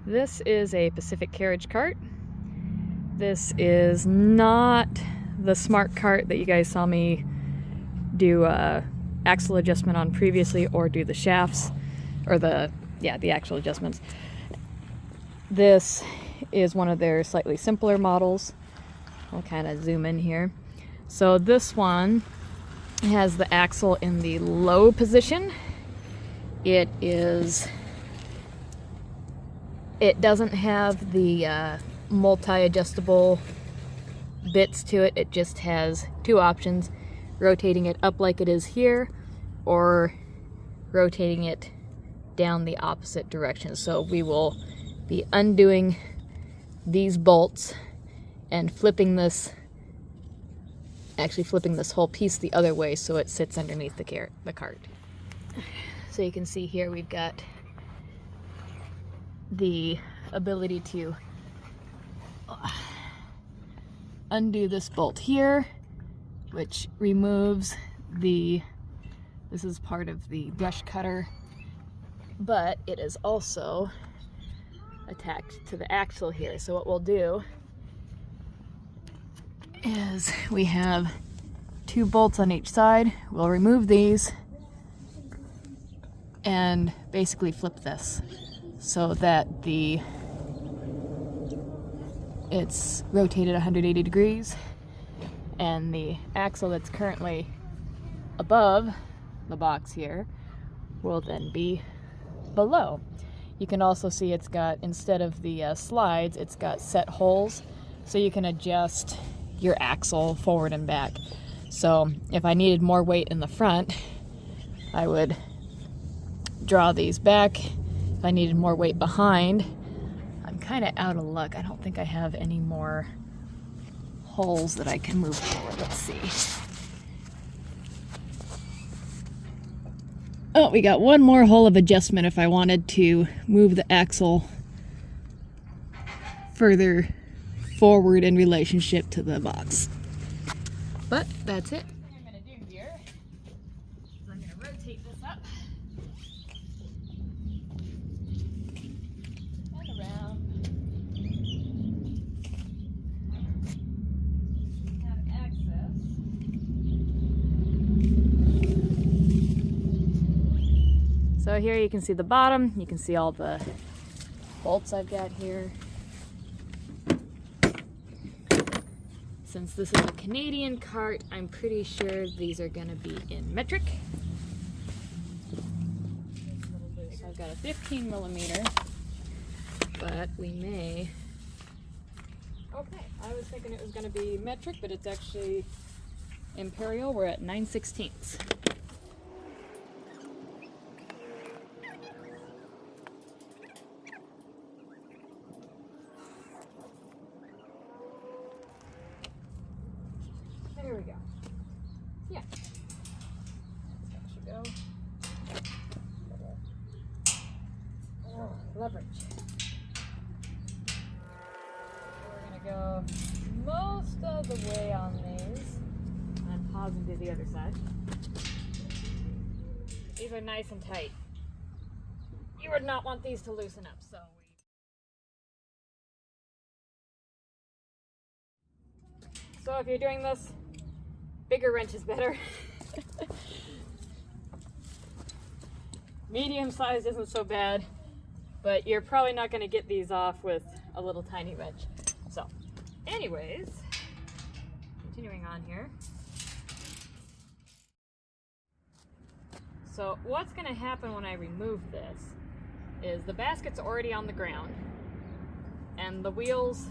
This is a Pacific Carriage cart. This is not the smart cart that you guys saw me do axle adjustment on previously, or do the shafts, or the actual adjustments. This is one of their slightly simpler models. I'll kind of zoom in here. So this one has the axle in the low position. It doesn't have the multi-adjustable bits to it. It just has two options: rotating it up like it is here, or rotating it down the opposite direction. So we will be undoing these bolts and flipping this whole piece the other way so it sits underneath the cart. So you can see here we've got the ability to undo this bolt here, which removes this is part of the brush cutter, but it is also attached to the axle here. So what we'll do is we have two bolts on each side. We'll remove these and basically flip this so that it's rotated 180 degrees, and the axle that's currently above the box here will then be below. You can also see it's got, instead of the slides, it's got set holes, so you can adjust your axle forward and back. So if I needed more weight in the front, I would draw these back. If I needed more weight behind, I'm kind of out of luck. I don't think I have any more holes that I can move forward. Let's see. Oh, we got one more hole of adjustment if I wanted to move the axle further forward in relationship to the box. But that's it. What I'm going to do here is I'm going to rotate this up and around. Have access. So here you can see the bottom. You can see all the bolts I've got here. Since this is a Canadian cart, I'm pretty sure these are going to be in metric. So I've got a 15 millimeter, but we may... Okay, I was thinking it was going to be metric, but it's actually imperial. We're at 9/16. There we go. Yeah. That should go. Oh, leverage. We're going to go most of the way on these. And pause and do the other side. These are nice and tight. You would not want these to loosen up, so if you're doing this, bigger wrench is better. Medium size isn't so bad, but you're probably not going to get these off with a little tiny wrench. So, anyways, continuing on here. So what's going to happen when I remove this is the basket's already on the ground and the wheels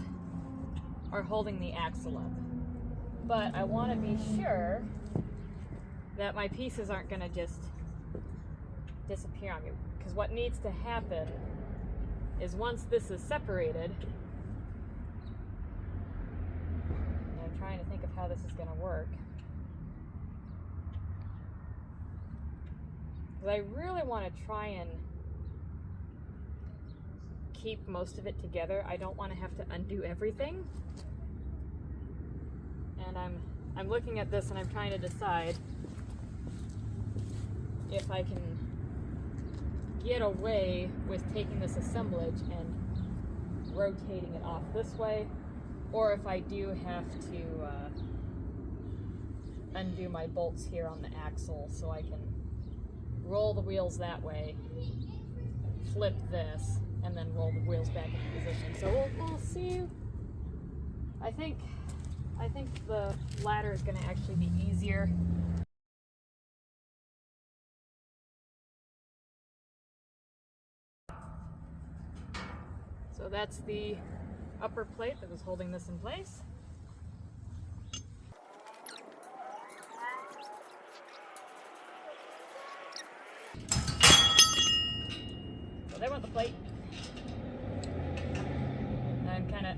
are holding the axle up. But I want to be sure that my pieces aren't going to just disappear on me. Because what needs to happen is once this is separated, I'm trying to think of how this is going to work. Because I really want to try and keep most of it together. I don't want to have to undo everything. And I'm looking at this and I'm trying to decide if I can get away with taking this assemblage and rotating it off this way, or if I do have to undo my bolts here on the axle, so I can roll the wheels that way, flip this, and then roll the wheels back into position. So we'll see. I think the latter is going to actually be easier. So that's the upper plate that was holding this in place. So there went the plate.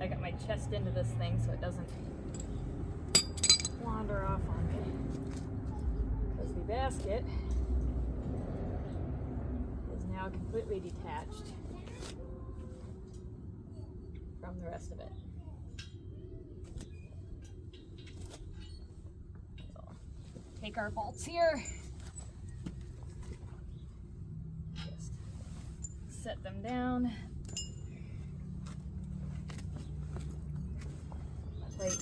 I got my chest into this thing so it doesn't wander off on me. Because the basket is now completely detached from the rest of it. So, take our bolts here. Just set them down. Plate. So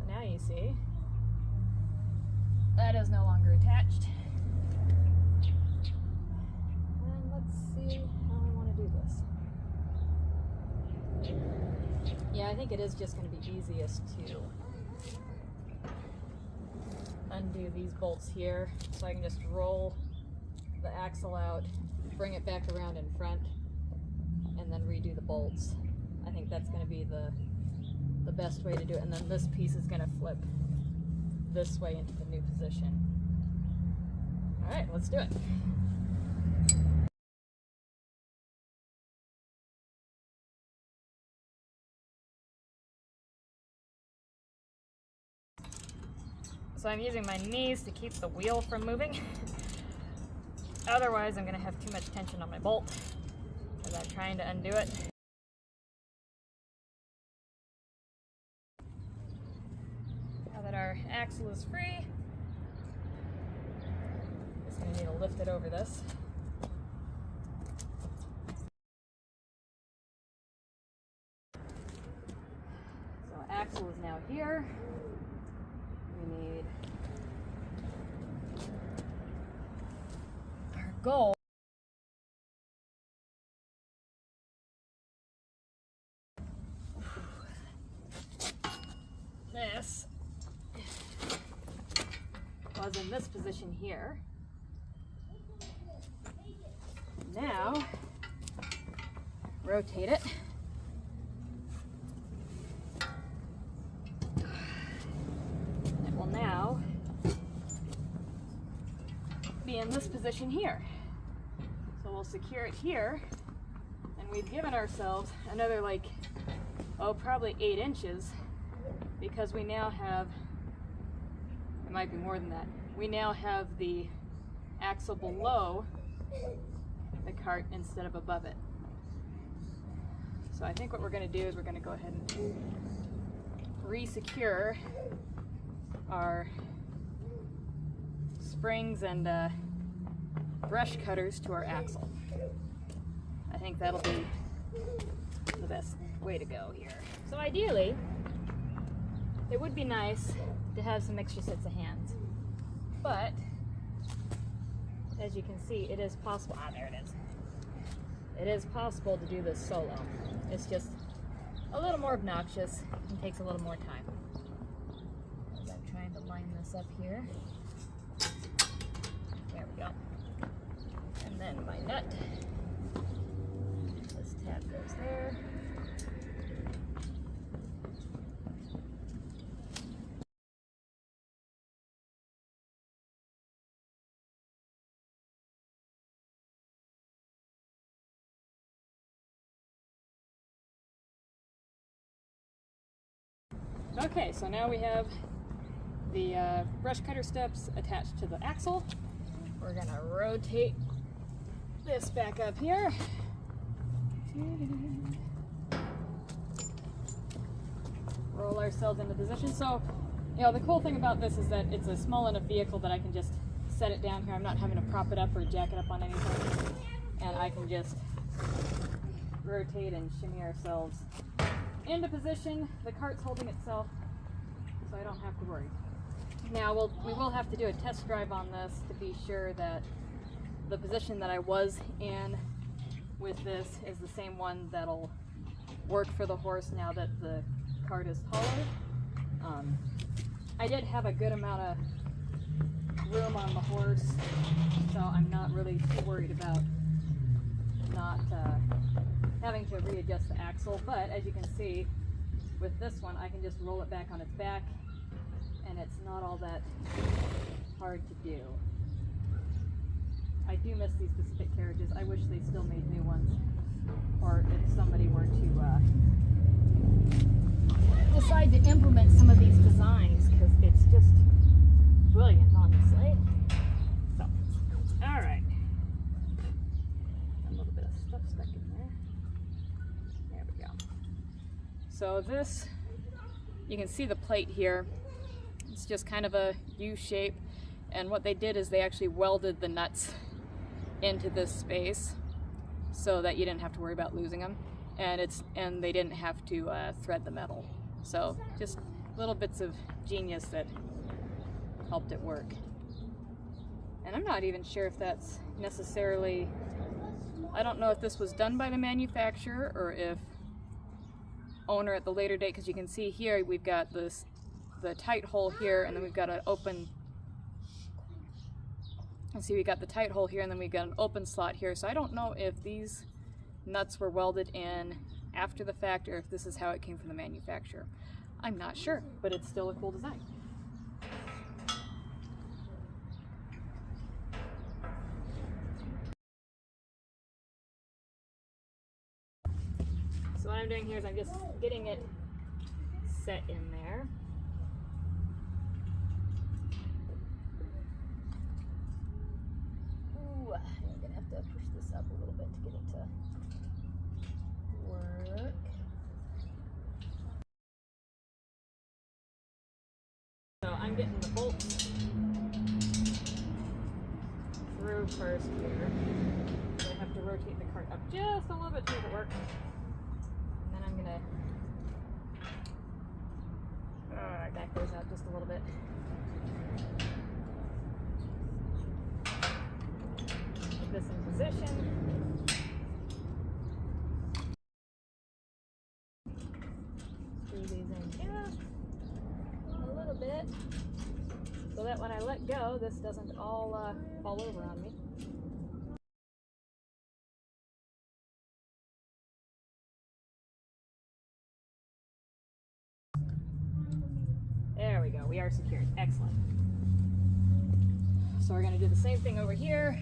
now you see that is no longer attached. And let's see how I want to do this. Yeah, I think it is just going to be easiest to undo these bolts here, so I can just roll the axle out, bring it back around in front, and then redo the bolts. I think that's going to be the best way to do it. And then this piece is going to flip this way into the new position. All right, let's do it. So I'm using my knees to keep the wheel from moving. Otherwise, I'm going to have too much tension on my bolt as I'm trying to undo it. Now that our axle is free, just going to need to lift it over this. So axle is now here. We need our goal. This was in this position here. Now, rotate it. It will now be in this position here. So we'll secure it here, and we've given ourselves another probably 8 inches, because we now have, it might be more than that, we now have the axle below the cart instead of above it. So I think what we're going to do is we're going to go ahead and re-secure our springs and brush cutters to our axle. I think that'll be the best way to go here. So ideally, it would be nice to have some extra sets of hands, but as you can see, it is possible. There it is. It is possible to do this solo. It's just a little more obnoxious and takes a little more time. As I'm trying to line this up here. There we go. And then my nut. This tab goes there. Okay, so now we have the brush cutter steps attached to the axle. We're gonna rotate this back up here. Roll ourselves into position. So, the cool thing about this is that it's a small enough vehicle that I can just set it down here. I'm not having to prop it up or jack it up on anything. and I can just rotate and shimmy ourselves into position. The cart's holding itself, so I don't have to worry. Now we will have to do a test drive on this to be sure that the position that I was in with this is the same one that'll work for the horse now that the cart is taller. I did have a good amount of room on the horse, so I'm not really too worried about not having to readjust the axle. But as you can see, with this one, I can just roll it back on its back, and it's not all that hard to do. I do miss these Pacific Carriages. I wish they still made new ones, or if somebody were to decide to implement some of these designs, because it's just brilliant, honestly. So, all right. A little bit of stuff stuck in there. There we go. So this, you can see the plate here. It's just kind of a U shape, and what they did is they actually welded the nuts into this space so that you didn't have to worry about losing them, and they didn't have to thread the metal. So just little bits of genius that helped it work. And I'm not even sure if that's necessarily, I don't know if this was done by the manufacturer or if owner at the later date, because you can see here we've got the tight hole here, and then we've got an open, and see we got the tight hole here, and then we've got an open slot here. So I don't know if these nuts were welded in after the fact or if this is how it came from the manufacturer. I'm not sure, but it's still a cool design. So what I'm doing here is I'm just getting it set in there. Ooh, I'm gonna have to push this up a little bit to get it to work. So I'm getting the bolts through first here. So I have to rotate the cart up just a little bit to make it work. And then I'm gonna back those out just a little bit. Put this in position. Screw these in just a little bit so that when I let go, this doesn't all fall over on me. There we go, we are secured. Excellent. So we're going to do the same thing over here.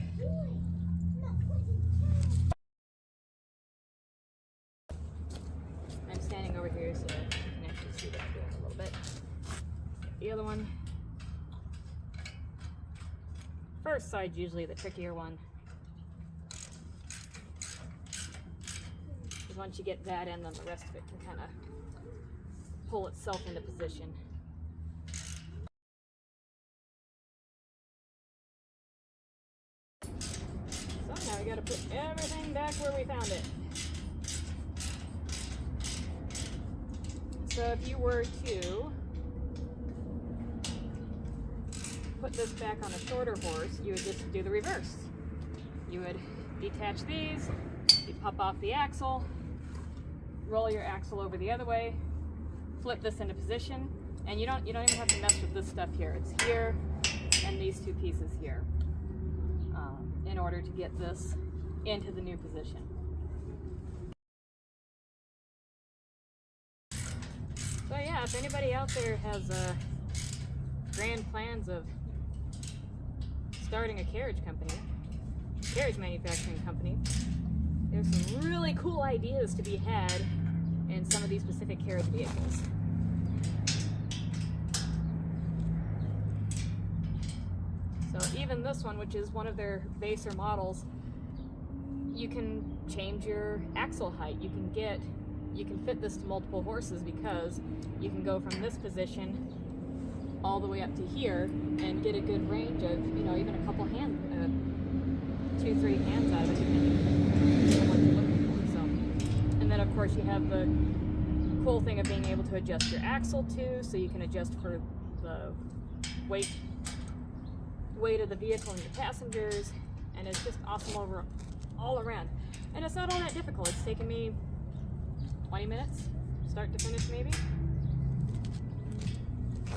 I'm standing over here so you can actually see what I'm doing a little bit. The other one. First side's usually the trickier one. Because once you get that in, then the rest of it can kind of pull itself into position. So now we got to put everything back where we found it. So if you were to put this back on a shorter horse, you would just do the reverse. You would detach these, you'd pop off the axle, roll your axle over the other way, flip this into position, and you don't even have to mess with this stuff here. It's here and these two pieces here in order to get this into the new position. So yeah, if anybody out there has grand plans of starting a carriage manufacturing company, there's some really cool ideas to be had in some of these Pacific Carriage vehicles. So even this one, which is one of their baser models, you can change your axle height. You can fit this to multiple horses because you can go from this position all the way up to here and get a good range of, even a couple 2-3 hands out of it. course you have the cool thing of being able to adjust your axle too, so you can adjust for the weight of the vehicle and your passengers, and it's just awesome all around. And it's not all that difficult. It's taken me 20 minutes, start to finish maybe,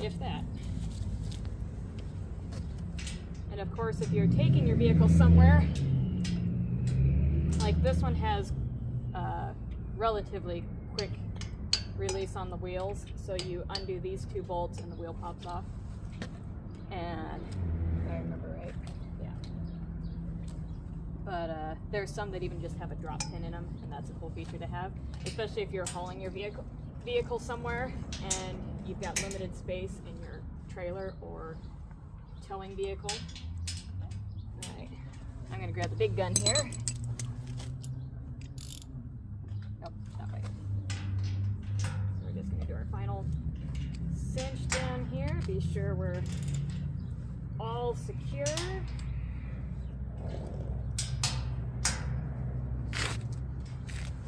if that. And of course, if you're taking your vehicle somewhere, like this one has relatively quick release on the wheels, so you undo these two bolts and the wheel pops off. And if I remember right, yeah. But there's some that even just have a drop pin in them, and that's a cool feature to have, especially if you're hauling your vehicle somewhere and you've got limited space in your trailer or towing vehicle. All right, I'm going to grab the big gun here. Nope, not right. So we're just going to do our final cinch down here. Be sure we're all secure.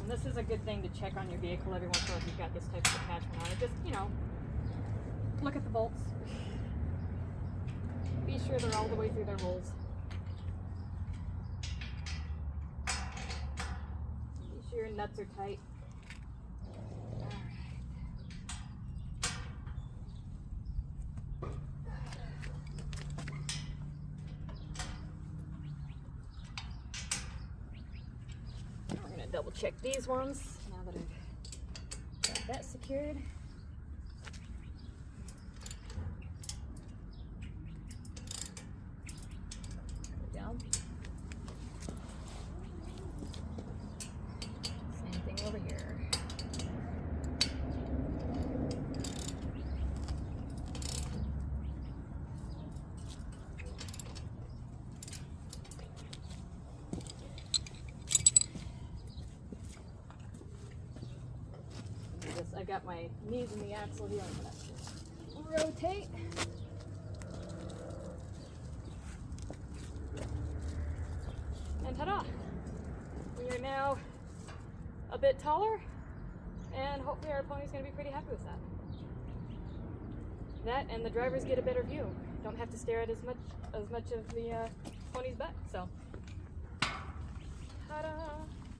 And this is a good thing to check on your vehicle every once in a while if you've got this type of attachment on it. Just, you know, look at the bolts. Be sure they're all the way through their holes. Be sure your nuts are tight. Double check these ones now that I've got that secured. Down. Same thing over here. I got my knees in the axle here. I'm going to rotate. And ta-da! We are now a bit taller, and hopefully our pony's going to be pretty happy with that. That, and the drivers get a better view. Don't have to stare at as much of the pony's butt. So, ta-da!